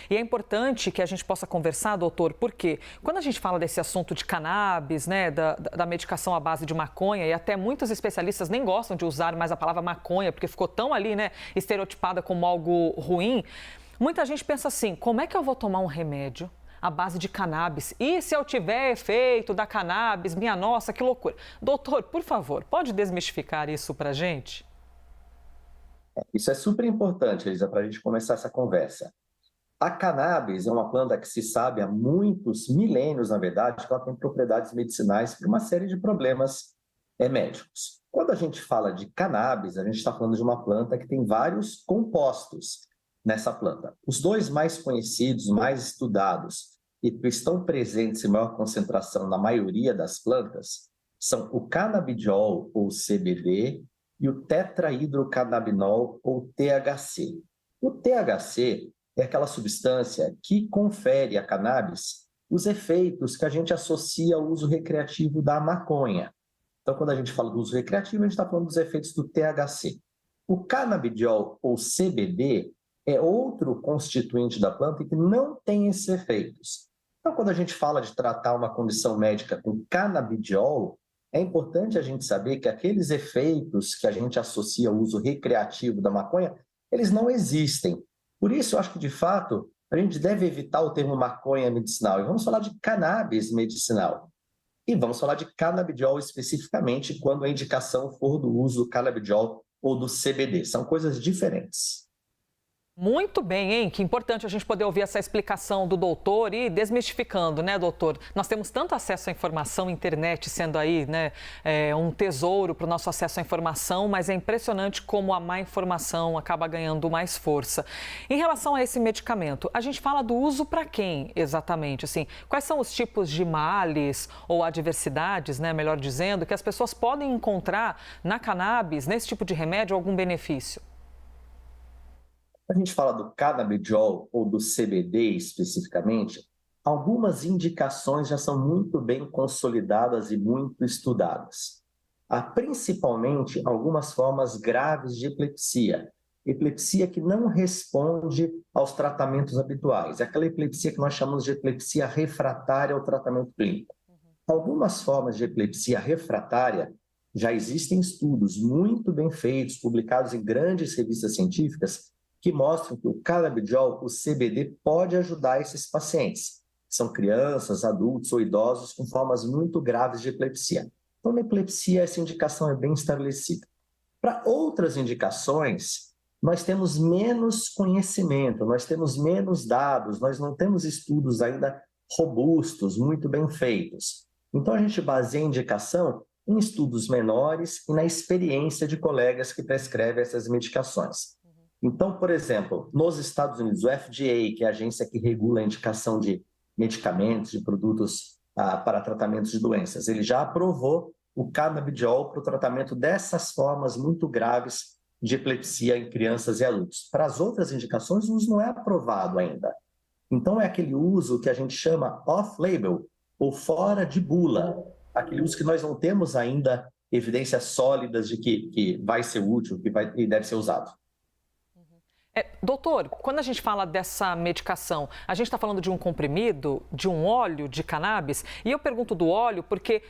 E é importante que a gente possa conversar, doutor, porque quando a gente fala desse assunto de cannabis, né, da medicação à base de maconha, e até muitos especialistas nem gostam de usar mais a palavra maconha, porque ficou tão ali, né, estereotipada como algo ruim, muita gente pensa assim, como é que eu vou tomar um remédio à base de cannabis? E se eu tiver efeito da cannabis, minha nossa, que loucura. Doutor, por favor, pode desmistificar isso pra gente? Isso é super importante, Elisa, para a gente começar essa conversa. A cannabis é uma planta que se sabe há muitos milênios, na verdade, que ela tem propriedades medicinais para uma série de problemas médicos. Quando a gente fala de cannabis, a gente está falando de uma planta que tem vários compostos nessa planta. Os dois mais conhecidos, mais estudados e que estão presentes em maior concentração na maioria das plantas são o canabidiol, ou CBD, e o tetrahidrocannabinol, ou THC. O THC é aquela substância que confere à cannabis os efeitos que a gente associa ao uso recreativo da maconha. Então, quando a gente fala do uso recreativo, a gente está falando dos efeitos do THC. O canabidiol, ou CBD, é outro constituinte da planta que não tem esses efeitos. Então, quando a gente fala de tratar uma condição médica com canabidiol, é importante a gente saber que aqueles efeitos que a gente associa ao uso recreativo da maconha, eles não existem. Por isso, eu acho que, de fato, a gente deve evitar o termo maconha medicinal e vamos falar de cannabis medicinal. E vamos falar de canabidiol especificamente quando a indicação for do uso do canabidiol ou do CBD. São coisas diferentes. Muito bem, hein? Que importante a gente poder ouvir essa explicação do doutor e desmistificando, né, doutor? Nós temos tanto acesso à informação, internet sendo aí, né, um tesouro para o nosso acesso à informação, mas é impressionante como a má informação acaba ganhando mais força. Em relação a esse medicamento, a gente fala do uso para quem exatamente? Assim, quais são os tipos de males ou adversidades, né, melhor dizendo, que as pessoas podem encontrar na cannabis, nesse tipo de remédio, algum benefício? A gente fala do canabidiol ou do CBD especificamente, algumas indicações já são muito bem consolidadas e muito estudadas. Há principalmente algumas formas graves de epilepsia. Epilepsia que não responde aos tratamentos habituais. É aquela epilepsia que nós chamamos de epilepsia refratária ao tratamento clínico. Algumas formas de epilepsia refratária já existem estudos muito bem feitos, publicados em grandes revistas científicas, que mostram que o canabidiol, o CBD, pode ajudar esses pacientes. São crianças, adultos ou idosos com formas muito graves de epilepsia. Então, na epilepsia, essa indicação é bem estabelecida. Para outras indicações, nós temos menos conhecimento, nós temos menos dados, nós não temos estudos ainda robustos, muito bem feitos. Então, a gente baseia a indicação em estudos menores e na experiência de colegas que prescrevem essas medicações. Então, por exemplo, nos Estados Unidos, o FDA, que é a agência que regula a indicação de medicamentos, de produtos para tratamentos de doenças, ele já aprovou o canabidiol para o tratamento dessas formas muito graves de epilepsia em crianças e adultos. Para as outras indicações, o uso não é aprovado ainda. Então, é aquele uso que a gente chama off-label, ou fora de bula, aquele uso que nós não temos ainda evidências sólidas de que vai ser útil, e deve ser usado. Doutor, quando a gente fala dessa medicação, a gente está falando de um comprimido, de um óleo de cannabis? E eu pergunto do óleo porque,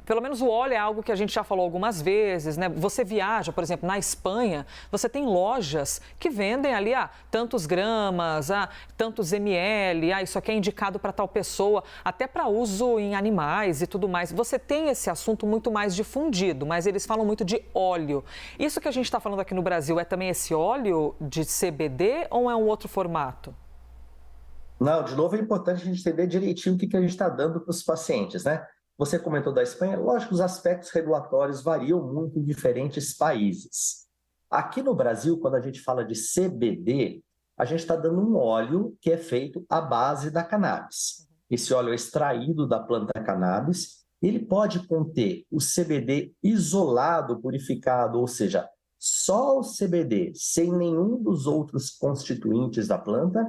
pelo menos o óleo é algo que a gente já falou algumas vezes, né? Você viaja, por exemplo, na Espanha, você tem lojas que vendem ali, tantos gramas, tantos ml, isso aqui é indicado para tal pessoa, até para uso em animais e tudo mais. Você tem esse assunto muito mais difundido, mas eles falam muito de óleo. Isso que a gente está falando aqui no Brasil é também esse óleo de CBD ou é um outro formato? Não, de novo é importante a gente entender direitinho o que a gente está dando para os pacientes, né? Você comentou da Espanha, lógico, os aspectos regulatórios variam muito em diferentes países. Aqui no Brasil, quando a gente fala de CBD, a gente está dando um óleo que é feito à base da cannabis. Esse óleo é extraído da planta cannabis, ele pode conter o CBD isolado, purificado, ou seja, só o CBD, sem nenhum dos outros constituintes da planta,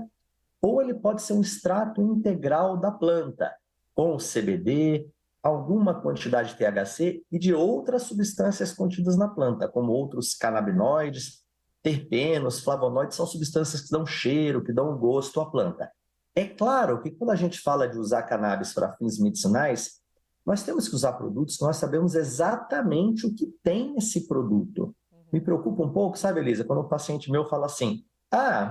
ou ele pode ser um extrato integral da planta, com o CBD, alguma quantidade de THC e de outras substâncias contidas na planta, como outros canabinoides, terpenos, flavonoides, são substâncias que dão cheiro, que dão gosto à planta. É claro que quando a gente fala de usar cannabis para fins medicinais, nós temos que usar produtos que nós sabemos exatamente o que tem esse produto. Me preocupa um pouco, sabe, Elisa, quando um paciente meu fala assim,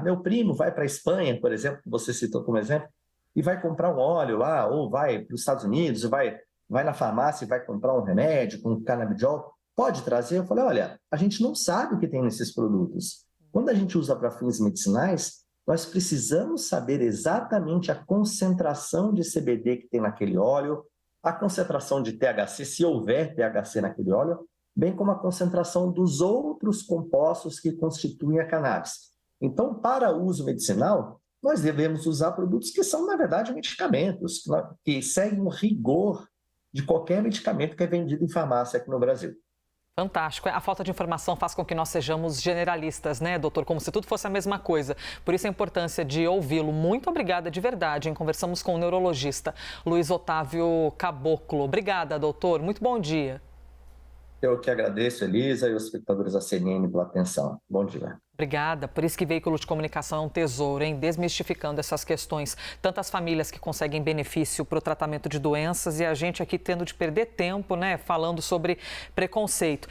meu primo vai para a Espanha, por exemplo, que você citou como exemplo, e vai comprar um óleo lá, ou vai para os Estados Unidos, vai na farmácia e vai comprar um remédio com canabidiol, pode trazer? Eu falei, olha, a gente não sabe o que tem nesses produtos. Quando a gente usa para fins medicinais, nós precisamos saber exatamente a concentração de CBD que tem naquele óleo, a concentração de THC, se houver THC naquele óleo, bem como a concentração dos outros compostos que constituem a cannabis. Então, para uso medicinal, nós devemos usar produtos que são, na verdade, medicamentos, que seguem o rigor de qualquer medicamento que é vendido em farmácia aqui no Brasil. Fantástico. A falta de informação faz com que nós sejamos generalistas, né, doutor? Como se tudo fosse a mesma coisa. Por isso a importância de ouvi-lo. Muito obrigada de verdade, hein? Conversamos com o neurologista Luiz Otávio Caboclo. Obrigada, doutor. Muito bom dia. Eu que agradeço, Elisa, e os espectadores da CNN pela atenção. Bom dia. Obrigada. Por isso que veículo de comunicação é um tesouro, hein? Desmistificando essas questões. Tantas famílias que conseguem benefício para o tratamento de doenças e a gente aqui tendo de perder tempo, né? Falando sobre preconceito.